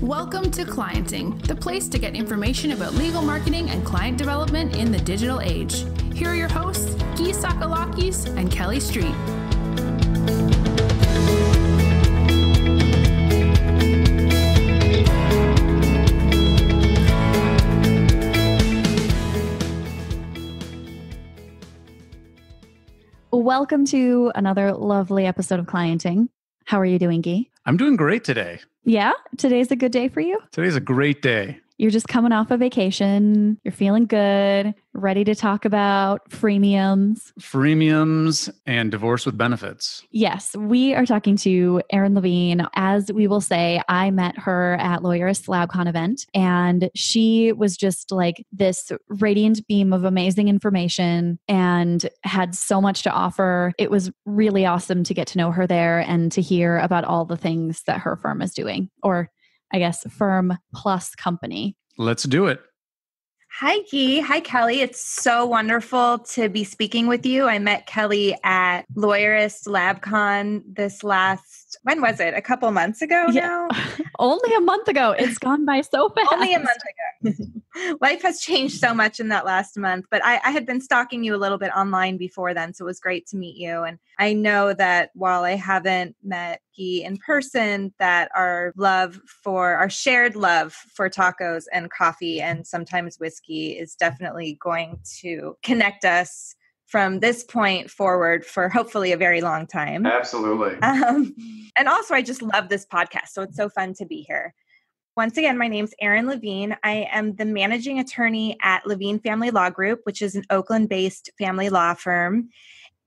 Welcome to Clienting, the place to get information about legal marketing and client development in the digital age. Here are your hosts, Gyi and Kelly Street. Welcome to another lovely episode of Clienting. How are you doing, Gyi? I'm doing great today. Yeah? Today's a good day for you? Today's a great day. You're just coming off a vacation. You're feeling good, ready to talk about freemiums. Freemiums and divorce with benefits. Yes, we are talking to Erin Levine. As we will say, I met her at Lawyerist LabCon event, and she was just like this radiant beam of amazing information and had so much to offer. It was really awesome to get to know her there and to hear about all the things that her firm is doing, or I guess firm plus company. Let's do it. Hi, Gyi. Hi, Kelly. It's so wonderful to be speaking with you. I met Kelly at Lawyerist LabCon when was it? A couple months ago now? Only a month ago. It's gone by so fast. Only a month ago. Life has changed so much in that last month, but I had been stalking you a little bit online before then, so it was great to meet you. And I know that while I haven't met Gyi in person, that our shared love for tacos and coffee and sometimes whiskey is definitely going to connect us from this point forward for hopefully a very long time. Absolutely. And also, I just love this podcast, so it's so fun to be here. Once again, my name's Erin Levine. I am the managing attorney at Levine Family Law Group, which is an Oakland-based family law firm.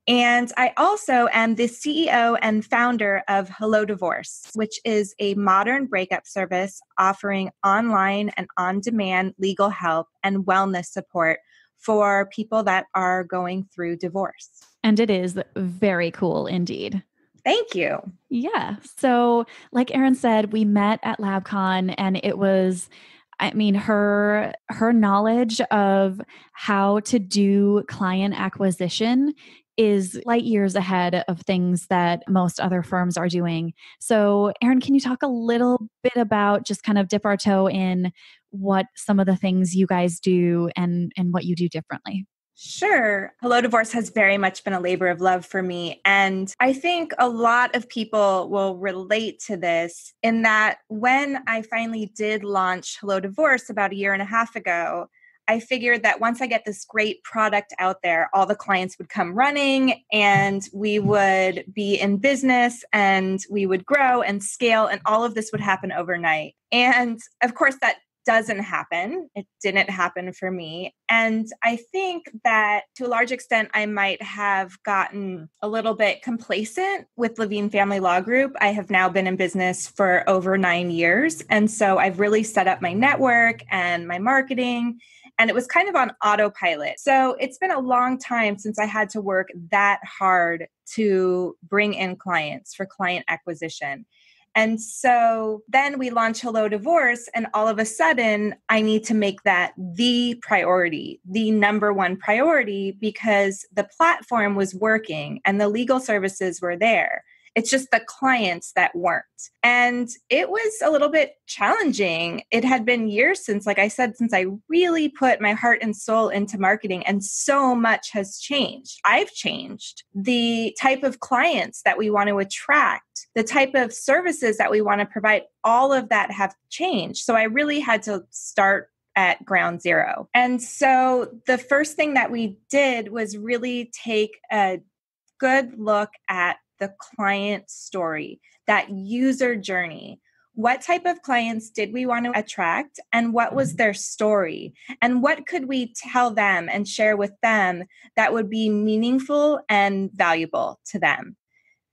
And I also am the CEO and founder of Hello Divorce, which is a modern breakup service offering online and on-demand legal help and wellness support for people that are going through divorce. And it is very cool indeed. Thank you. Yeah. So like Erin said, we met at LabCon, and it was, her knowledge of how to do client acquisition is light years ahead of things that most other firms are doing. So Erin, can you talk a little bit about, just kind of dip our toe in what some of the things you guys do and what you do differently? Sure. Hello Divorce has very much been a labor of love for me. And I think a lot of people will relate to this in that when I finally did launch Hello Divorce about a year and a half ago, I figured that once I get this great product out there, all the clients would come running and we would be in business and we would grow and scale, and all of this would happen overnight. And of course, that doesn't happen. It didn't happen for me. And I think that to a large extent, I might have gotten a little bit complacent with Levine Family Law Group. I have now been in business for over 9 years. And so I've really set up my network and my marketing, and it was kind of on autopilot. So it's been a long time since I had to work that hard to bring in clients for client acquisition. And so then we launch Hello Divorce, and all of a sudden I need to make that the priority, the number one priority, because the platform was working and the legal services were there. It's just the clients that weren't. And it was a little bit challenging. It had been years since, like I said, since I really put my heart and soul into marketing, and so much has changed. I've changed. The type of clients that we want to attract, the type of services that we want to provide, all of that have changed. So I really had to start at ground zero. And so the first thing that we did was really take a good look at the client story, that user journey. What type of clients did we want to attract, and what was their story? And what could we tell them and share with them that would be meaningful and valuable to them?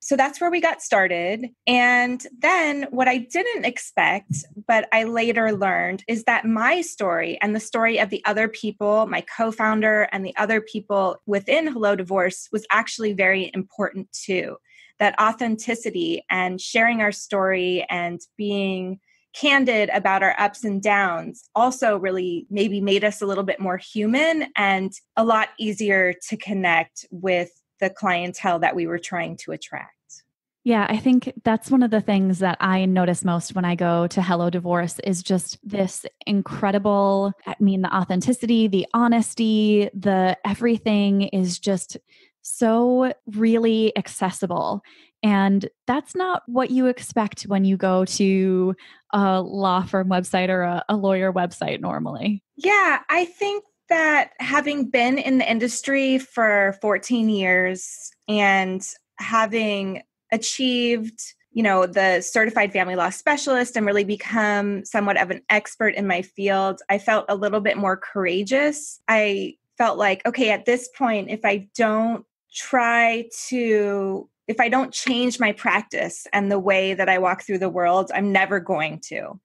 So that's where we got started. And then what I didn't expect, but I later learned, is that my story and the story of the other people, my co-founder and the other people within Hello Divorce, was actually very important too. That authenticity and sharing our story and being candid about our ups and downs also really maybe made us a little bit more human and a lot easier to connect with the clientele that we were trying to attract. Yeah, I think that's one of the things that I notice most when I go to Hello Divorce is just this incredible, the authenticity, the honesty, the everything is just so really accessible. And that's not what you expect when you go to a law firm website or a lawyer website normally. Yeah, I think that having been in the industry for 14 years and having achieved, the certified family law specialist and really become somewhat of an expert in my field, I felt a little bit more courageous. I felt like, okay, at this point, if I don't change my practice and the way that I walk through the world, I'm never going to.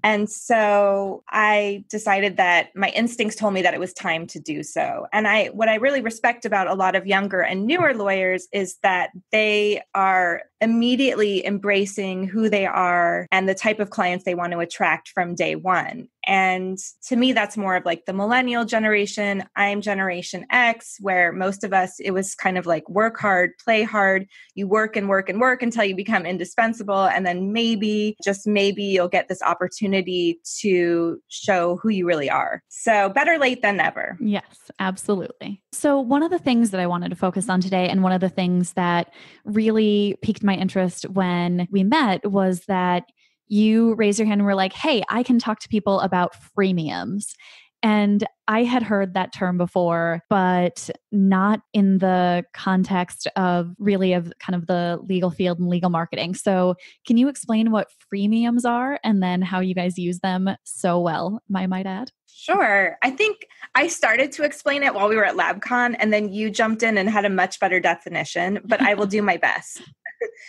And so I decided that my instincts told me that it was time to do so. And what I really respect about a lot of younger and newer lawyers is that they are immediately embracing who they are and the type of clients they want to attract from day one. And to me, that's more of like the millennial generation. I'm Generation X, where most of us, it was kind of like work hard, play hard. You work and work and work until you become indispensable. And then maybe, just maybe, you'll get this opportunity to show who you really are. So better late than never. Yes, absolutely. So one of the things that I wanted to focus on today, and one of the things that really piqued my interest when we met, was that you raised your hand and were like, hey, I can talk to people about freemiums. And I had heard that term before, but not in the context of kind of the legal field and legal marketing. So can you explain what freemiums are and then how you guys use them so well, I might add? Sure. I think I started to explain it while we were at LabCon, and then you jumped in and had a much better definition, but I will do my best.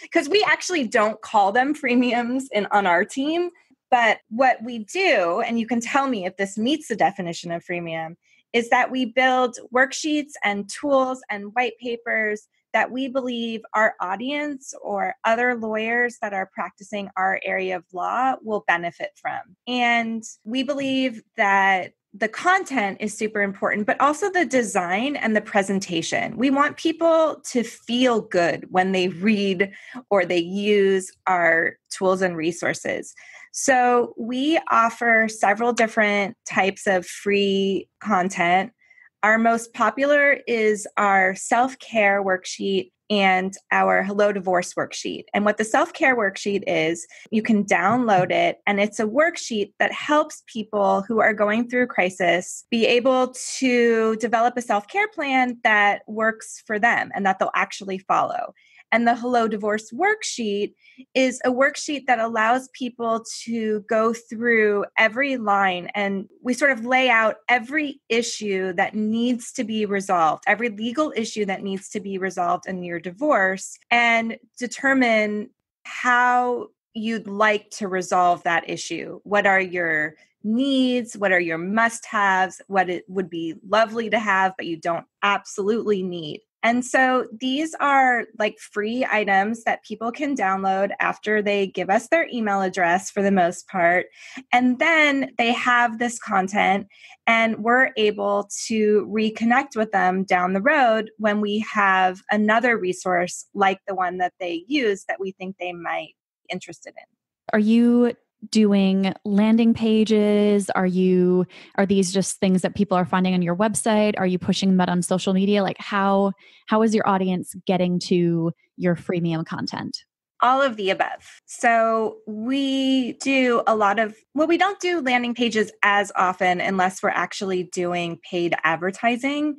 Because we actually don't call them freemiums on our team. But what we do, and you can tell me if this meets the definition of freemium, is that we build worksheets and tools and white papers that we believe our audience or other lawyers that are practicing our area of law will benefit from. And we believe that the content is super important, but also the design and the presentation. We want people to feel good when they read or they use our tools and resources. So we offer several different types of free content. Our most popular is our self-care worksheet and our Hello Divorce worksheet. And what the self-care worksheet is, you can download it, and it's a worksheet that helps people who are going through crisis be able to develop a self-care plan that works for them and that they'll actually follow. And the Hello Divorce worksheet is a worksheet that allows people to go through every line, and we sort of lay out every issue that needs to be resolved, every legal issue that needs to be resolved in your divorce, and determine how you'd like to resolve that issue. What are your needs? What are your must-haves? What it would be lovely to have, but you don't absolutely need. And so these are like free items that people can download after they give us their email address for the most part. And then they have this content, and we're able to reconnect with them down the road when we have another resource like the one that they use that we think they might be interested in. Are you doing landing pages? Are these just things that people are finding on your website? Are you pushing them out on social media? Like how is your audience getting to your freemium content? All of the above. So we do we don't do landing pages as often unless we're actually doing paid advertising.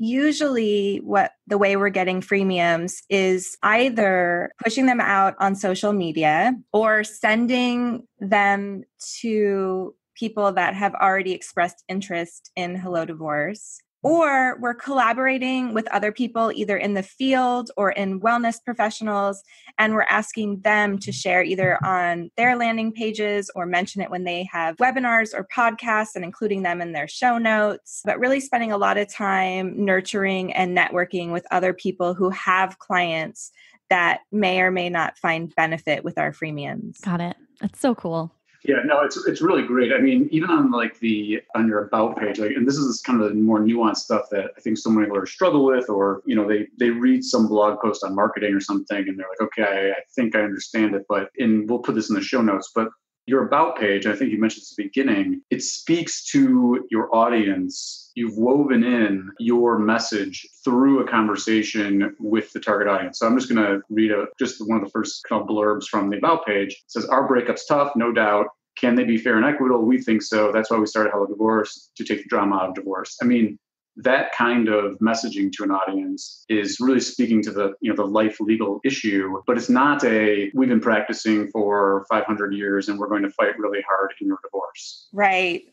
Usually the way we're getting freemiums is either pushing them out on social media or sending them to people that have already expressed interest in Hello Divorce. Or we're collaborating with other people either in the field or in wellness professionals, and we're asking them to share either on their landing pages or mention it when they have webinars or podcasts and including them in their show notes, but really spending a lot of time nurturing and networking with other people who have clients that may or may not find benefit with our freemiums. Got it. That's so cool. Yeah, no, it's really great. I mean, even on on your about page, and this is kind of the more nuanced stuff that I think so many lawyers struggle with, or they read some blog post on marketing or something, and they're like, okay, I think I understand it, and we'll put this in the show notes, but your about page, I think you mentioned at the beginning, it speaks to your audience. You've woven in your message through a conversation with the target audience. So I'm just going to read just one of the first kind of blurbs from the about page. It says, "Our breakup's tough, no doubt. Can they be fair and equitable? We think so. That's why we started Hello Divorce, to take the drama out of divorce." I mean, that kind of messaging to an audience is really speaking to the life legal issue, but it's not we've been practicing for 500 years and we're going to fight really hard in your divorce. Right.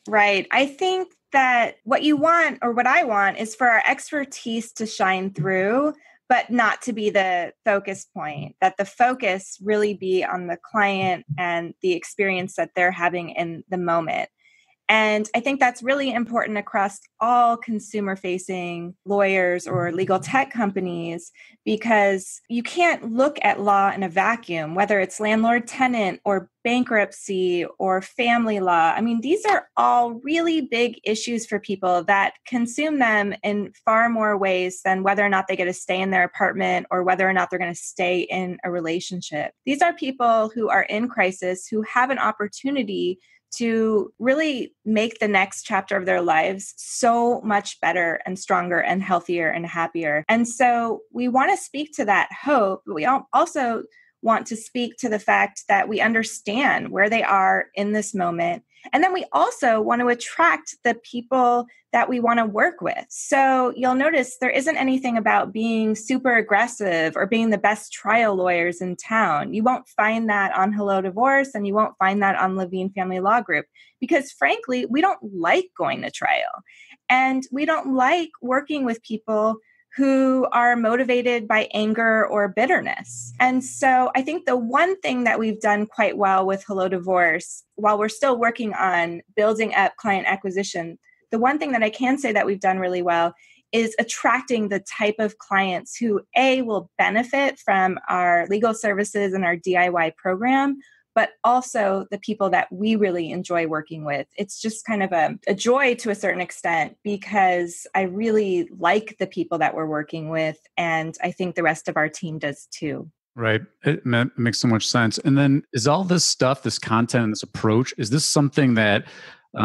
I think that what you want, or what I want, is for our expertise to shine through, but not to be the focus point, that the focus really be on the client and the experience that they're having in the moment. And I think that's really important across all consumer-facing lawyers or legal tech companies, because you can't look at law in a vacuum, whether it's landlord-tenant or bankruptcy or family law. I mean, these are all really big issues for people that consume them in far more ways than whether or not they get to stay in their apartment or whether or not they're going to stay in a relationship. These are people who are in crisis, who have an opportunity to really make the next chapter of their lives so much better and stronger and healthier and happier. And so we want to speak to that hope, but we also want to speak to the fact that we understand where they are in this moment. And then we also want to attract the people that we want to work with. So you'll notice there isn't anything about being super aggressive or being the best trial lawyers in town. You won't find that on Hello Divorce, and you won't find that on Levine Family Law Group, because frankly, we don't like going to trial. And we don't like working with people who are motivated by anger or bitterness. And so I think the one thing that we've done quite well with Hello Divorce, while we're still working on building up client acquisition, the one thing that I can say that we've done really well is attracting the type of clients who, A, will benefit from our legal services and our DIY program, but also the people that we really enjoy working with. It's just kind of a joy to a certain extent, because I really like the people that we're working with, and I think the rest of our team does too. Right. It makes so much sense. And then is all this stuff, this content and this approach, is this something that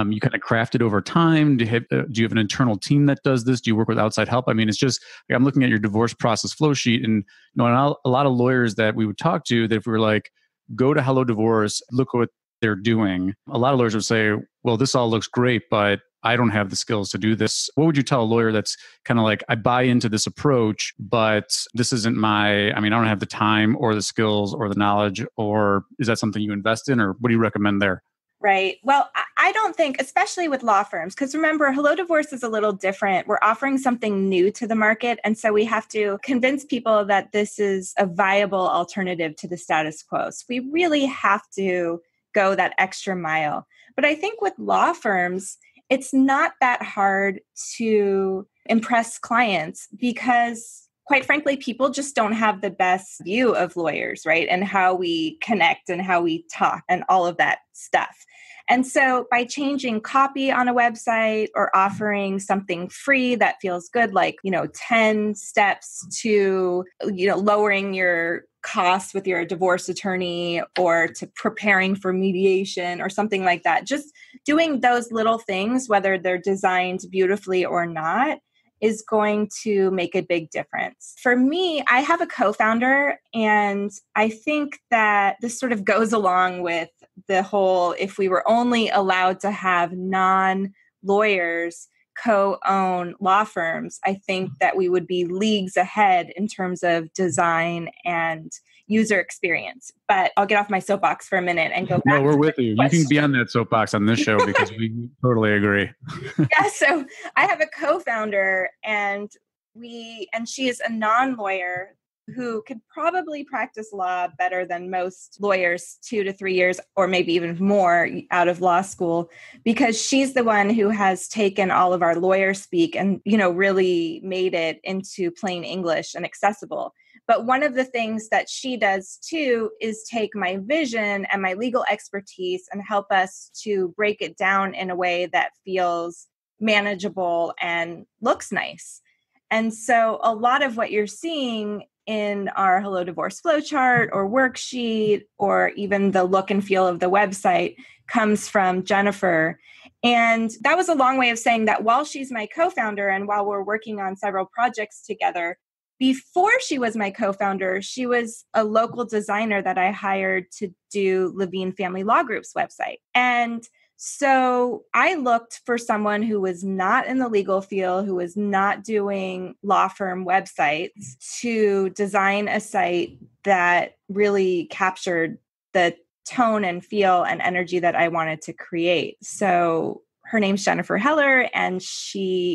you kind of crafted over time? Do you have an internal team that does this? Do you work with outside help? I mean, it's just, I'm looking at your divorce process flow sheet, and a lot of lawyers that we would talk to, that if we were like, go to Hello Divorce, look what they're doing, a lot of lawyers would say, well, this all looks great, but I don't have the skills to do this. What would you tell a lawyer that's kind of like, I buy into this approach, but this isn't I don't have the time or the skills or the knowledge, or is that something you invest in, or what do you recommend there? Right. Well, I don't think, especially with law firms, because remember, Hello Divorce is a little different. We're offering something new to the market. And so we have to convince people that this is a viable alternative to the status quo. So we really have to go that extra mile. But I think with law firms, it's not that hard to impress clients, because quite frankly, people just don't have the best view of lawyers, right? And how we connect and how we talk and all of that stuff. And so by changing copy on a website or offering something free that feels good, like, 10 steps to, lowering your costs with your divorce attorney, or to preparing for mediation or something like that, just doing those little things, whether they're designed beautifully or not, is going to make a big difference. For me, I have a co-founder, and I think that this sort of goes along with the whole, if we were only allowed to have non-lawyers co-own law firms, I think that we would be leagues ahead in terms of design and user experience. But I'll get off my soapbox for a minute and go back. No, we're with you. You can be on that soapbox on this show, because we totally agree. Yeah, so I have a co-founder, and she is a non-lawyer who could probably practice law better than most lawyers 2 to 3 years, or maybe even more, out of law school, because she's the one who has taken all of our lawyer speak and, really made it into plain English and accessible. But one of the things that she does too is take my vision and my legal expertise and help us to break it down in a way that feels manageable and looks nice. And so a lot of what you're seeing in our Hello Divorce flowchart or worksheet, or even the look and feel of the website, comes from Jennifer. And that was a long way of saying that while she's my co-founder and while we're working on several projects together, before she was my co-founder, she was a local designer that I hired to do Levine Family Law Group's website. And so I looked for someone who was not in the legal field, who was not doing law firm websites, to design a site that really captured the tone and feel and energy that I wanted to create. So her name's Jennifer Heller, and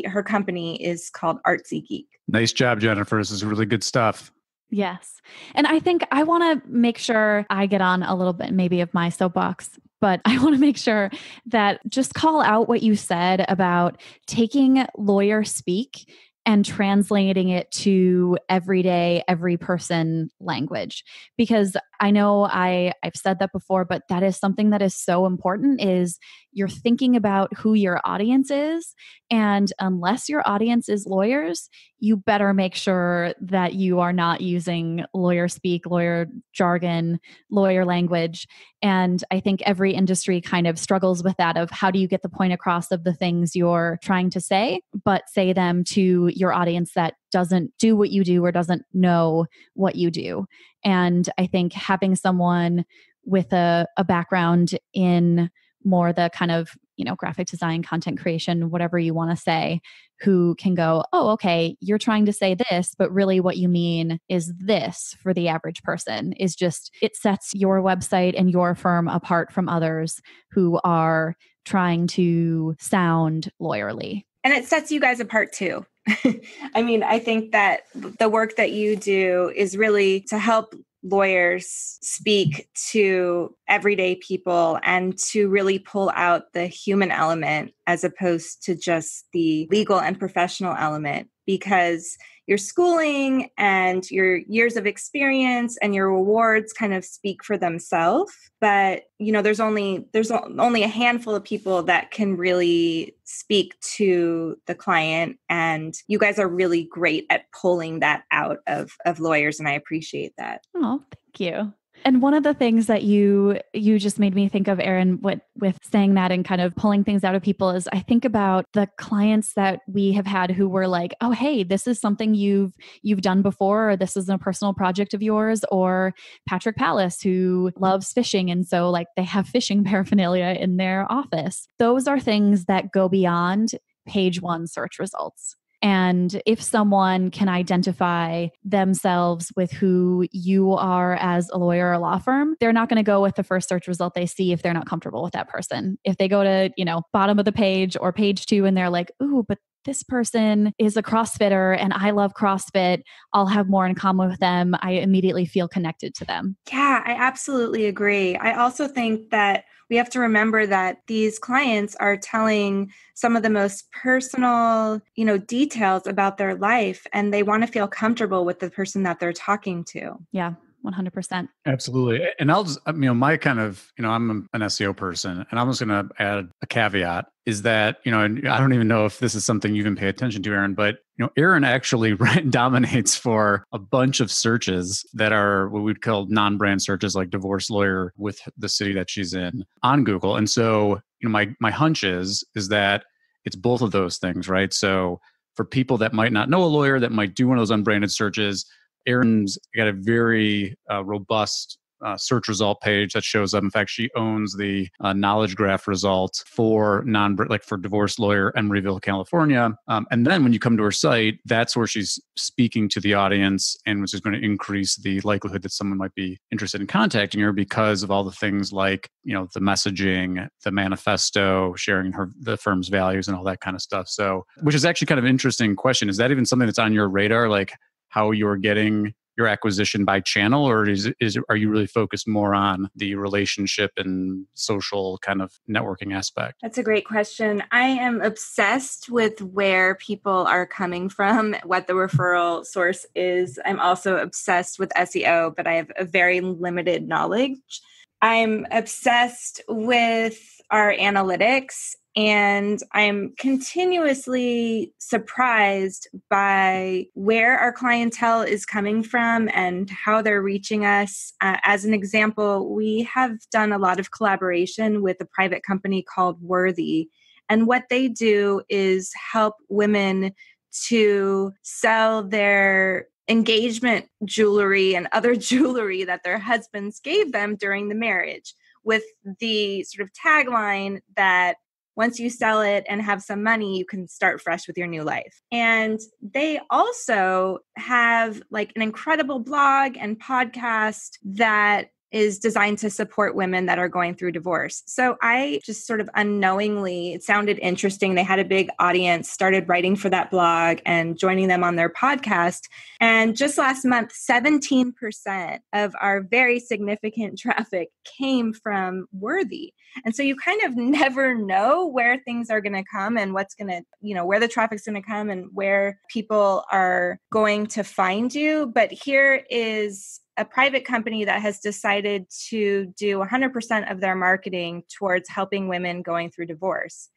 her company is called Artsy Geek. Nice job, Jennifer. This is really good stuff. Yes. And I think I want to make sure I get on a little bit maybe of my soapbox, but I want to make sure that just call out what you said about taking lawyer speak and translating it to everyday, every person language. Because I know I've said that before, but that is something that is so important, is you're thinking about who your audience is. And unless your audience is lawyers, you better make sure that you are not using lawyer speak, lawyer jargon, lawyer language. And I think every industry kind of struggles with that, of how do you get the point across of the things you're trying to say, but say them to your audience that doesn't do what you do or doesn't know what you do. And I think having someone with a background in more the kind of, graphic design, content creation, whatever you want to say, who can go, oh, okay, you're trying to say this, but really what you mean is this for the average person, is just, it sets your website and your firm apart from others who are trying to sound lawyerly. And it sets you guys apart too. I mean, I think that the work that you do is really to help lawyers speak to everyday people and to really pull out the human element as opposed to just the legal and professional element, because your schooling and your years of experience and your awards kind of speak for themselves. But, there's only a handful of people that can really speak to the client. And you guys are really great at pulling that out of lawyers. And I appreciate that. Oh, thank you. And one of the things that you just made me think of, Erin, with saying that and kind of pulling things out of people, is I think about the clients that we have had who were like, oh, hey, this is something you've done before, or this is a personal project of yours, or Patrick Palace, who loves fishing. And so like they have fishing paraphernalia in their office. Those are things that go beyond page one search results. And if someone can identify themselves with who you are as a lawyer or law firm, they're not going to go with the first search result they see if they're not comfortable with that person. If they go to, bottom of the page or page 2 and they're like, ooh, but this person is a CrossFitter and I love CrossFit, I'll have more in common with them. I immediately feel connected to them. Yeah, I absolutely agree. I also think that we have to remember that these clients are telling some of the most personal, details about their life, and they want to feel comfortable with the person that they're talking to. Yeah. 100%. Absolutely. And I'll just, my kind of, I'm an SEO person, and I'm just going to add a caveat is that, and I don't even know if this is something you even pay attention to, Erin, but, Erin actually dominates for a bunch of searches that are what we'd call non-brand searches, like divorce lawyer with the city that she's in on Google. And so, my hunch is that it's both of those things, right? So for people that might not know a lawyer, that might do one of those unbranded searches, Erin's got a very robust search result page that shows up. In fact, she owns the knowledge graph result for for divorce lawyer Emeryville, California. And then when you come to her site, that's where she's speaking to the audience, and which is going to increase the likelihood that someone might be interested in contacting her because of all the things like, the messaging, the manifesto, sharing the firm's values and all that kind of stuff. So, which is actually kind of an interesting question. Is that even something that's on your radar? Like, how you're getting your acquisition by channel, or are you really focused more on the relationship and social kind of networking aspect? That's a great question. I am obsessed with where people are coming from, what the referral source is. I'm also obsessed with SEO, but I have a very limited knowledge. I'm obsessed with our analytics, and I'm continuously surprised by where our clientele is coming from and how they're reaching us. As an example, we have done a lot of collaboration with a private company called Worthy. And what they do is help women to sell their engagement jewelry and other jewelry that their husbands gave them during the marriage, with the sort of tagline that once you sell it and have some money, you can start fresh with your new life. And they also have like an incredible blog and podcast that is designed to support women that are going through divorce. So I just sort of unknowingly, it sounded interesting. They had a big audience, started writing for that blog and joining them on their podcast. And just last month, 17% of our very significant traffic came from Worthy. And so you kind of never know where things are going to come and what's going to, where the traffic's going to come and where people are going to find you. But here is a private company that has decided to do 100% of their marketing towards helping women going through divorce.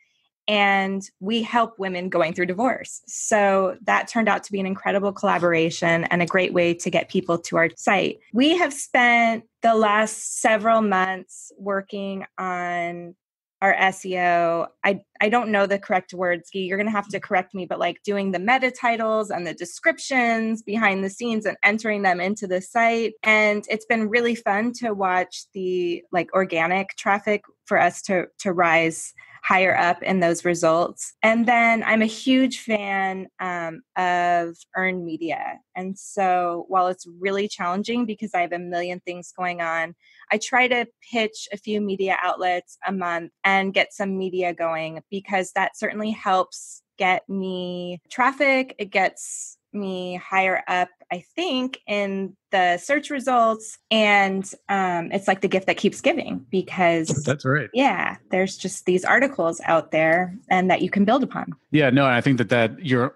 And we help women going through divorce. So that turned out to be an incredible collaboration and a great way to get people to our site. We have spent the last several months working on our SEO. I don't know the correct words, Gyi. You're going to have to correct me, but like doing the meta titles and the descriptions behind the scenes and entering them into the site. And it's been really fun to watch the like organic traffic for us to rise higher up in those results. And then I'm a huge fan of earned media. And so while it's really challenging because I have a million things going on, I try to pitch a few media outlets a month and get some media going, because that certainly helps get me traffic. It gets me higher up, I think, in the search results. And it's like the gift that keeps giving, because that's right. Yeah, there's just these articles out there and that you can build upon. Yeah, no, I think that you're,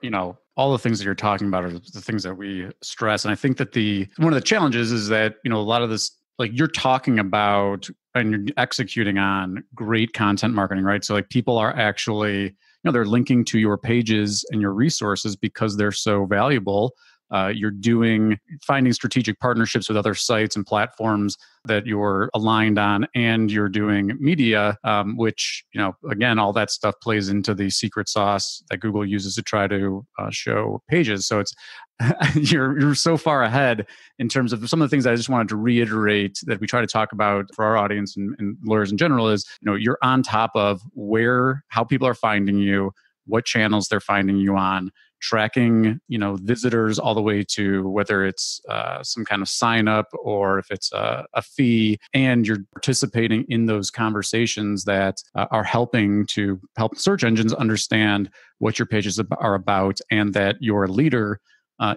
all the things that you're talking about are the things that we stress. And I think that one of the challenges is that, a lot of this, like you're talking about and you're executing on great content marketing, right? So like people are actually, they're linking to your pages and your resources because they're so valuable. You're finding strategic partnerships with other sites and platforms that you're aligned on, and you're doing media, which, again, all that stuff plays into the secret sauce that Google uses to try to show pages. So it's you're so far ahead in terms of some of the things I just wanted to reiterate that we try to talk about for our audience and lawyers in general is, you're on top of how people are finding you, what channels they're finding you on, tracking, visitors all the way to whether it's some kind of sign up or if it's a fee, and you're participating in those conversations that are helping to help search engines understand what your pages are about, and that you're a leader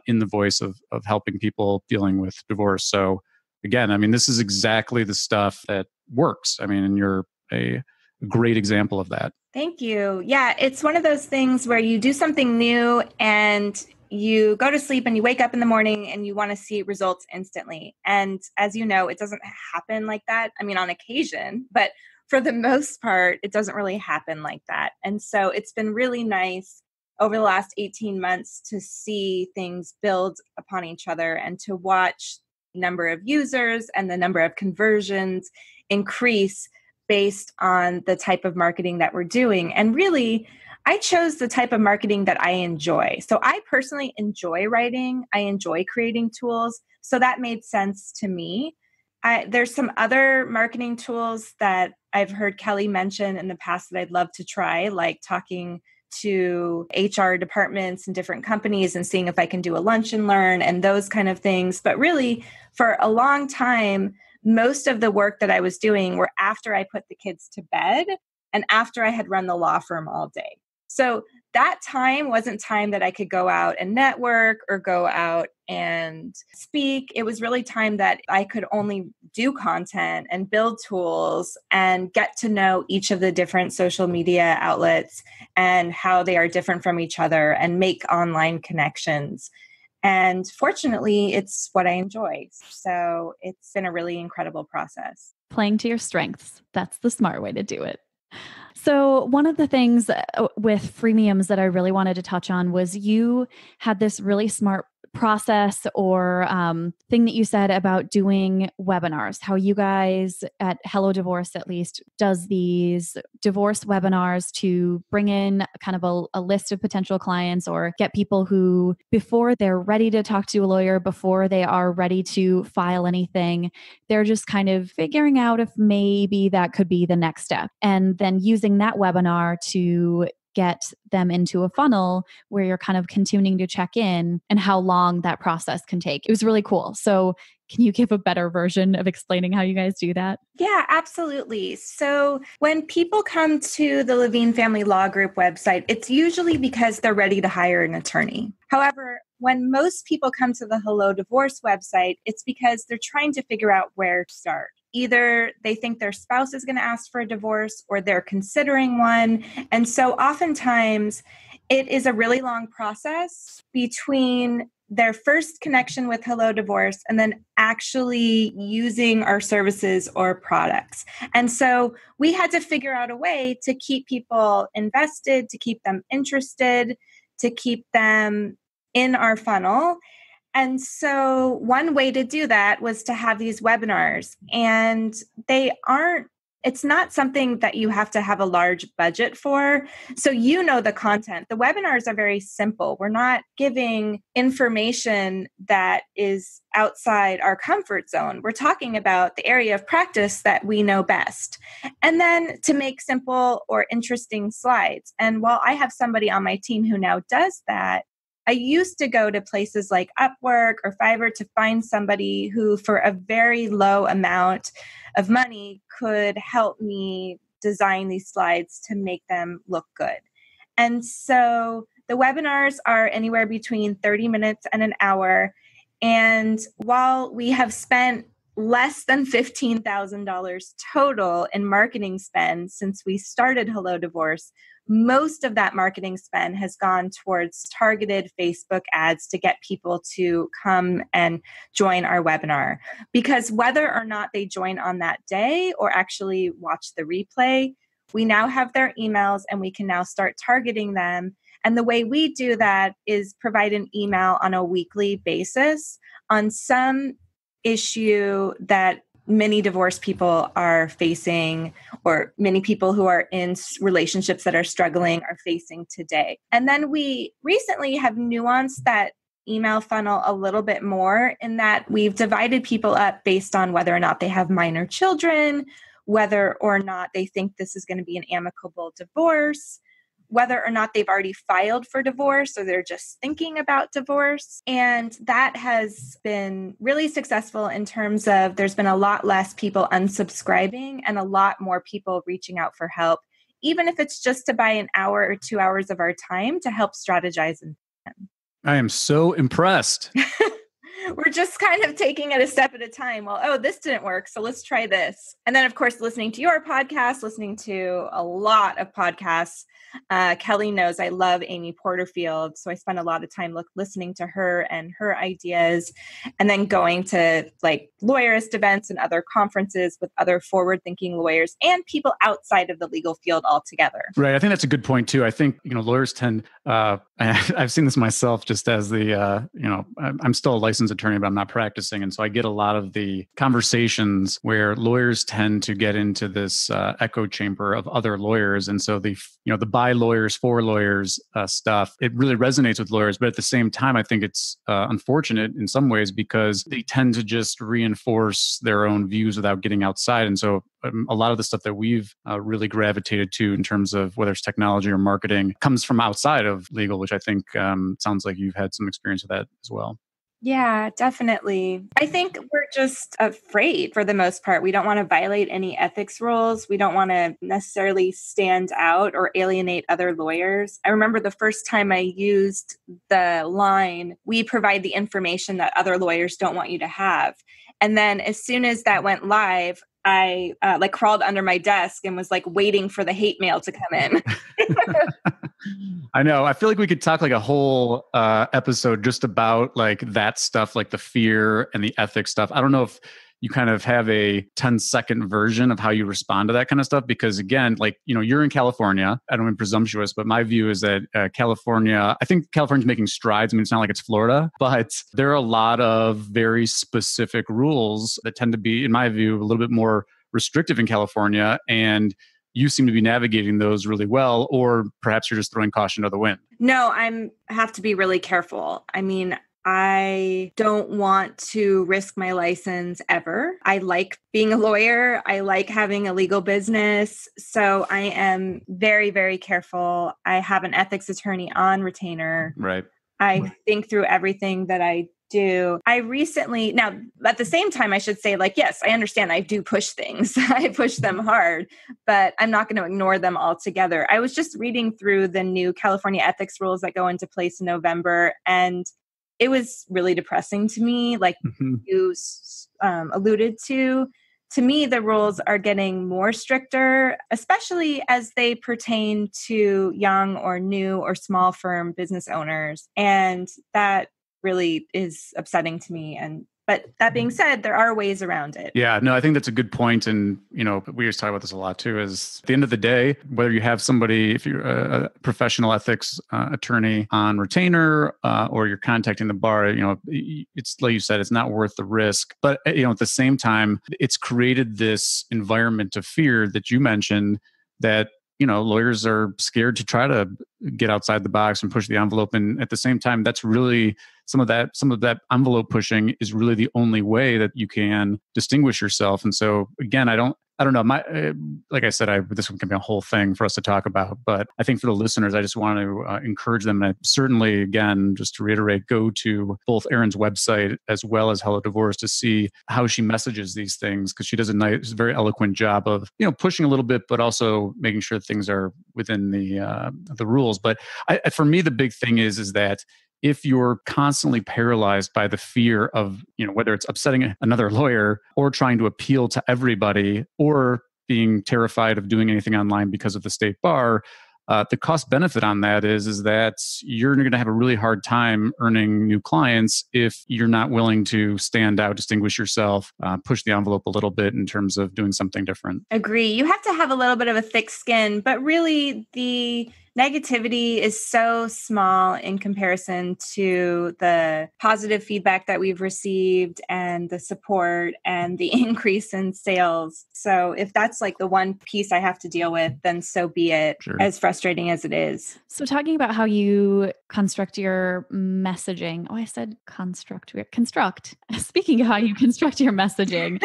in the voice of helping people dealing with divorce. So again, this is exactly the stuff that works. And you're a great example of that. Thank you. Yeah, it's one of those things where you do something new and you go to sleep and you wake up in the morning and you want to see results instantly. And as you know, it doesn't happen like that. On occasion, but for the most part, it doesn't really happen like that. And so it's been really nice over the last 18 months to see things build upon each other and to watch the number of users and the number of conversions increase based on the type of marketing that we're doing. And really, I chose the type of marketing that I enjoy. So I personally enjoy writing. I enjoy creating tools. So that made sense to me. There's some other marketing tools that I've heard Kelly mention in the past that I'd love to try, like talking to HR departments and different companies and seeing if I can do a lunch and learn and those kind of things. But really, for a long time, most of the work that I was doing were after I put the kids to bed and after I had run the law firm all day. So that time wasn't time that I could go out and network or go out and speak. It was really time that I could only do content and build tools and get to know each of the different social media outlets and how they are different from each other and make online connections. And fortunately, it's what I enjoy. So it's been a really incredible process. Playing to your strengths. That's the smart way to do it. So one of the things with Freemiums that I really wanted to touch on was you had this really smart process or thing that you said about doing webinars, how you guys at Hello Divorce at least does these divorce webinars to bring in kind of a list of potential clients or get people who, before they're ready to talk to a lawyer, before they are ready to file anything, they're just kind of figuring out if maybe that could be the next step. And then using that webinar to get them into a funnel where you're kind of continuing to check in and how long that process can take. It was really cool. So can you give a better version of explaining how you guys do that? Yeah, absolutely. So when people come to the Levine Family Law Group website, it's usually because they're ready to hire an attorney. However, when most people come to the Hello Divorce website, it's because they're trying to figure out where to start. Either they think their spouse is going to ask for a divorce or they're considering one. And so oftentimes it is a really long process between their first connection with Hello Divorce and then actually using our services or products. And so we had to figure out a way to keep people invested, to keep them interested, to keep them in our funnel. And so one way to do that was to have these webinars. And it's not something that you have to have a large budget for. So you know the content. The webinars are very simple. We're not giving information that is outside our comfort zone. We're talking about the area of practice that we know best. And then to make simple or interesting slides. And while I have somebody on my team who now does that, I used to go to places like Upwork or Fiverr to find somebody who, for a very low amount of money, could help me design these slides to make them look good. And so the webinars are anywhere between 30 minutes and an hour. And while we have spent less than $15,000 total in marketing spend since we started Hello Divorce, most of that marketing spend has gone towards targeted Facebook ads to get people to come and join our webinar. Because whether or not they join on that day or actually watch the replay, we now have their emails and we can now start targeting them. And the way we do that is provide an email on a weekly basis on some issue that many divorced people are facing, or many people who are in relationships that are struggling are facing today. And then we recently have nuanced that email funnel a little bit more in that we've divided people up based on whether or not they have minor children, whether or not they think this is going to be an amicable divorce, whether or not they've already filed for divorce or they're just thinking about divorce. And that has been really successful in terms of there's been a lot less people unsubscribing and a lot more people reaching out for help, even if it's just to buy an hour or 2 hours of our time to help strategize and plan. I am so impressed. We're just kind of taking it a step at a time. Well, this didn't work, so let's try this. And then, of course, listening to your podcast, listening to a lot of podcasts. Kelly knows I love Amy Porterfield, so I spend a lot of time listening to her and her ideas, and then going to like lawyerist events and other conferences with other forward-thinking lawyers and people outside of the legal field altogether. Right. I think that's a good point too. I think, lawyers tend, I've seen this myself just as I'm still a licensed attorney, but I'm not practicing. And so I get a lot of the conversations where lawyers tend to get into this echo chamber of other lawyers. And so the by lawyers for lawyers stuff, it really resonates with lawyers. But at the same time, I think it's unfortunate in some ways because they tend to just reinforce their own views without getting outside. And so a lot of the stuff that we've really gravitated to in terms of whether it's technology or marketing comes from outside of legal, which I think sounds like you've had some experience with that as well. Yeah, definitely. I think we're just afraid for the most part. We don't want to violate any ethics rules. We don't want to necessarily stand out or alienate other lawyers. I remember the first time I used the line, "We provide the information that other lawyers don't want you to have." And then as soon as that went live, I crawled under my desk and was like waiting for the hate mail to come in. I know. I feel like we could talk like a whole episode just about like that stuff, like the fear and the ethics stuff. I don't know if you kind of have a 10-second version of how you respond to that kind of stuff, because again, like, you're in California. I don't mean presumptuous, but my view is that I think California's making strides. I mean, it's not like it's Florida, but there are a lot of very specific rules that tend to be, in my view, a little bit more restrictive in California. And you seem to be navigating those really well, or perhaps you're just throwing caution to the wind. No, have to be really careful. I mean, I don't want to risk my license ever. I like being a lawyer. I like having a legal business. So I am very, very careful. I have an ethics attorney on retainer. Right. I think through everything that I do. Now, at the same time, I should say, like, yes, I understand I do push things. I push them hard, but I'm not going to ignore them altogether. I was just reading through the new California ethics rules that go into place in November, and it was really depressing to me. Like you alluded to me, the rules are getting more stricter, especially as they pertain to young or new or small firm business owners. And that really is upsetting to me. But that being said, there are ways around it. Yeah, no, I think that's a good point. And, we just talk about this a lot too, is at the end of the day, whether you have somebody, if you're a professional ethics attorney on retainer or you're contacting the bar, it's like you said, it's not worth the risk. But, at the same time, it's created this environment of fear that you mentioned that, lawyers are scared to try to get outside the box and push the envelope. And at the same time, that's really some of that envelope pushing is really the only way that you can distinguish yourself. And so again, I don't know. Like I said, this one can be a whole thing for us to talk about. But I think for the listeners, I just want to encourage them. And certainly, again, just to reiterate, go to both Erin's website as well as Hello Divorce to see how she messages these things, because she does a very eloquent job of pushing a little bit, but also making sure that things are within the rules. But for me, the big thing is that if you're constantly paralyzed by the fear of, whether it's upsetting another lawyer or trying to appeal to everybody or being terrified of doing anything online because of the state bar, the cost benefit on that is that you're going to have a really hard time earning new clients if you're not willing to stand out, distinguish yourself, push the envelope a little bit in terms of doing something different. Agree. You have to have a little bit of a thick skin, but really the negativity is so small in comparison to the positive feedback that we've received and the support and the increase in sales. So if that's like the one piece I have to deal with, then so be it, Sure. As frustrating as it is. So talking about how you construct your messaging. Oh, I said construct. Speaking of how you construct your messaging,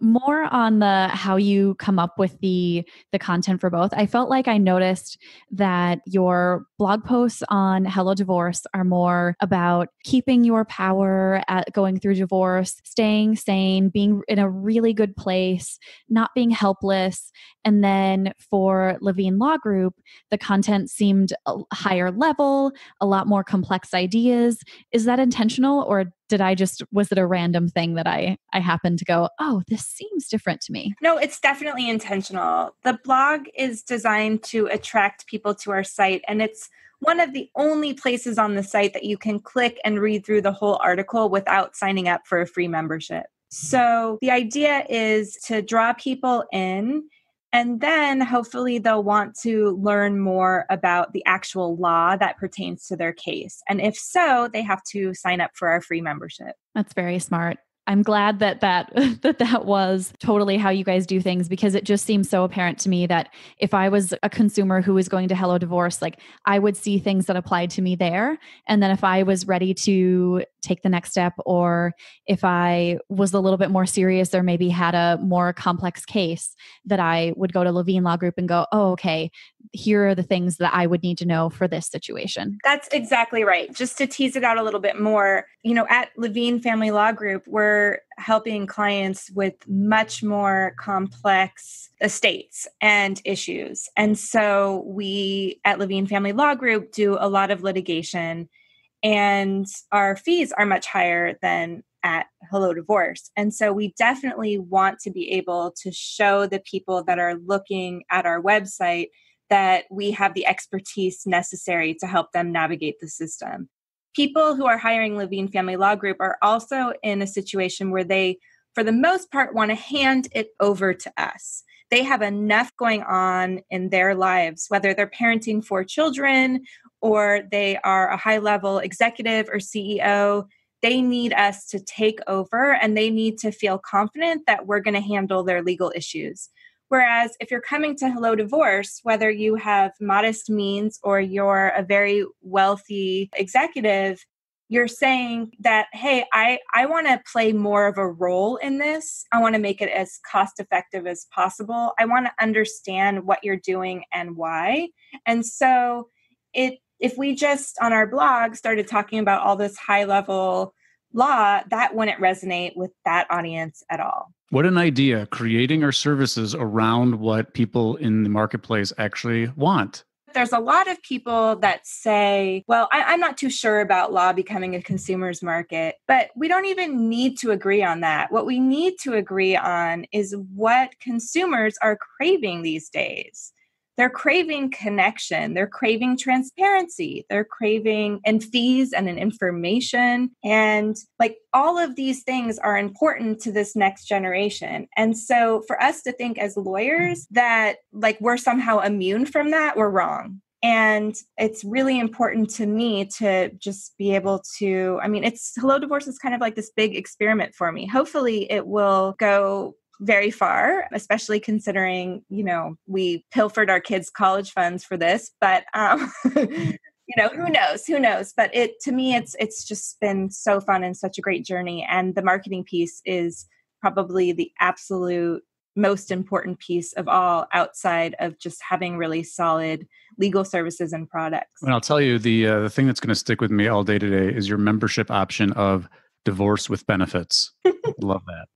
more on the how you come up with the content for both. I felt like I noticed that your blog posts on Hello Divorce are more about keeping your power at going through divorce, staying sane, being in a really good place, not being helpless. And then for Levine Law Group, the content seemed a higher level, a lot more complex ideas. Is that intentional, or was it a random thing that I happened to go, oh, this seems different to me? No, it's definitely intentional. The blog is designed to attract people to our site, and it's one of the only places on the site that you can click and read through the whole article without signing up for a free membership. So the idea is to draw people in, and then hopefully they'll want to learn more about the actual law that pertains to their case. And if so, they have to sign up for our free membership. That's very smart. I'm glad that was totally how you guys do things, because it just seems so apparent to me that if I was a consumer who was going to Hello Divorce, like I would see things that applied to me there. And then if I was ready to take the next step, or if I was a little bit more serious or maybe had a more complex case, that I would go to Levine Law Group and go, oh, okay, here are the things that I would need to know for this situation. That's exactly right. Just to tease it out a little bit more, at Levine Family Law Group, we're helping clients with much more complex estates and issues. And so we at Levine Family Law Group do a lot of litigation, and our fees are much higher than at Hello Divorce. And so we definitely want to be able to show the people that are looking at our website that we have the expertise necessary to help them navigate the system. People who are hiring Levine Family Law Group are also in a situation where they, for the most part, want to hand it over to us. They have enough going on in their lives, whether they're parenting 4 children or they are a high-level executive or CEO. They need us to take over, and they need to feel confident that we're going to handle their legal issues. Whereas if you're coming to Hello Divorce, whether you have modest means or you're a very wealthy executive, you're saying that, hey, I want to play more of a role in this. I want to make it as cost effective as possible. I want to understand what you're doing and why. And so if we just on our blog started talking about all this high level law, that wouldn't resonate with that audience at all. What an idea, creating our services around what people in the marketplace actually want. There's a lot of people that say, well, I'm not too sure about law becoming a consumer's market, but we don't even need to agree on that. What we need to agree on is what consumers are craving these days. They're craving connection. They're craving transparency. They're craving fees and information. And all of these things are important to this next generation. And so for us to think as lawyers that we're somehow immune from that, we're wrong. And it's really important to me to just be able to, Hello Divorce is kind of like this big experiment for me. Hopefully it will go very far, especially considering, we pilfered our kids' college funds for this, but, who knows? But to me, it's just been so fun and such a great journey. And the marketing piece is probably the absolute most important piece of all outside of just having really solid legal services and products. And I'll tell you, the thing that's going to stick with me all day today is your membership option of divorce with benefits. Love that.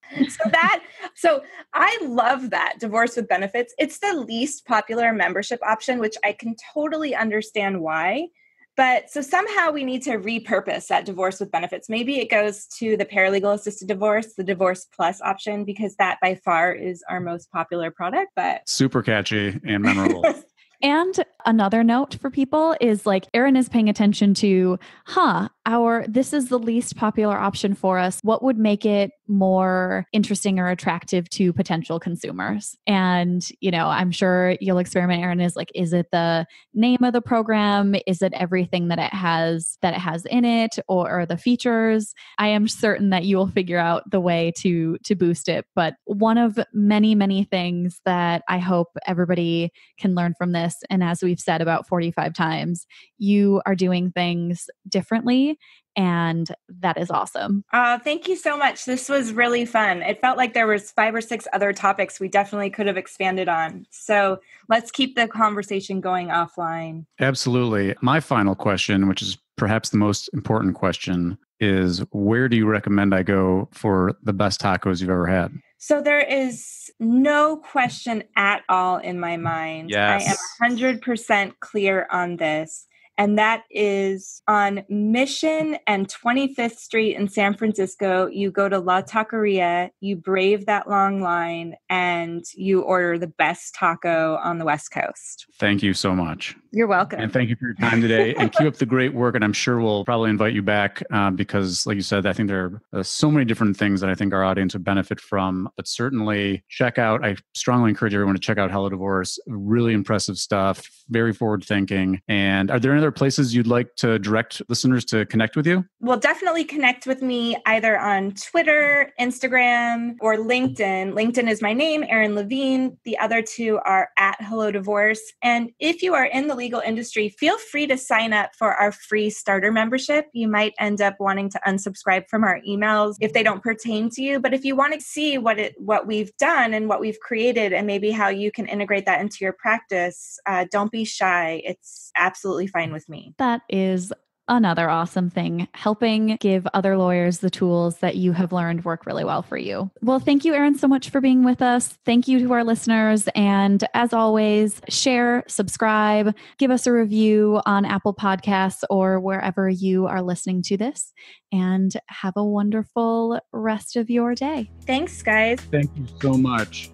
So I love that, divorce with benefits. It's the least popular membership option, which I can totally understand why. But so somehow we need to repurpose that divorce with benefits. Maybe it goes to the paralegal assisted divorce, the divorce plus option, because that by far is our most popular product. But super catchy and memorable. And another note for people is Erin is paying attention to, this is the least popular option for us. What would make it more interesting or attractive to potential consumers? And, I'm sure you'll experiment, Erin, is it the name of the program? Is it everything that it has in it or the features? I am certain that you will figure out the way to boost it. But one of many, many things that I hope everybody can learn from this, and as we've said about 45 times, you are doing things differently. And that is awesome. Thank you so much. This was really fun. It felt like there was 5 or 6 other topics we definitely could have expanded on. So let's keep the conversation going offline. Absolutely. My final question, which is perhaps the most important question, is where do you recommend I go for the best tacos you've ever had? So there is no question at all in my mind. Yes. I am 100% clear on this. And that is on Mission and 25th Street in San Francisco. You go to La Taqueria, you brave that long line, and you order the best taco on the West Coast. Thank you so much. You're welcome. And thank you for your time today. And keep up the great work. And I'm sure we'll probably invite you back because, like you said, I think there are so many different things that I think our audience would benefit from. But certainly I strongly encourage everyone to check out Hello Divorce. Really impressive stuff, very forward thinking. And are there any other places you'd like to direct listeners to connect with you? Well, definitely connect with me either on Twitter, Instagram, or LinkedIn. LinkedIn is my name, Erin Levine. The other two are at Hello Divorce. And if you are in the legal industry, feel free to sign up for our free starter membership. You might end up wanting to unsubscribe from our emails if they don't pertain to you. But if you want to see what we've done and what we've created and maybe how you can integrate that into your practice, don't be shy. It's absolutely fine with me. That is another awesome thing, helping give other lawyers the tools that you have learned work really well for you. Well, thank you, Erin, so much for being with us. Thank you to our listeners. And as always, share, subscribe, give us a review on Apple Podcasts or wherever you are listening to this, and have a wonderful rest of your day. Thanks, guys. Thank you so much.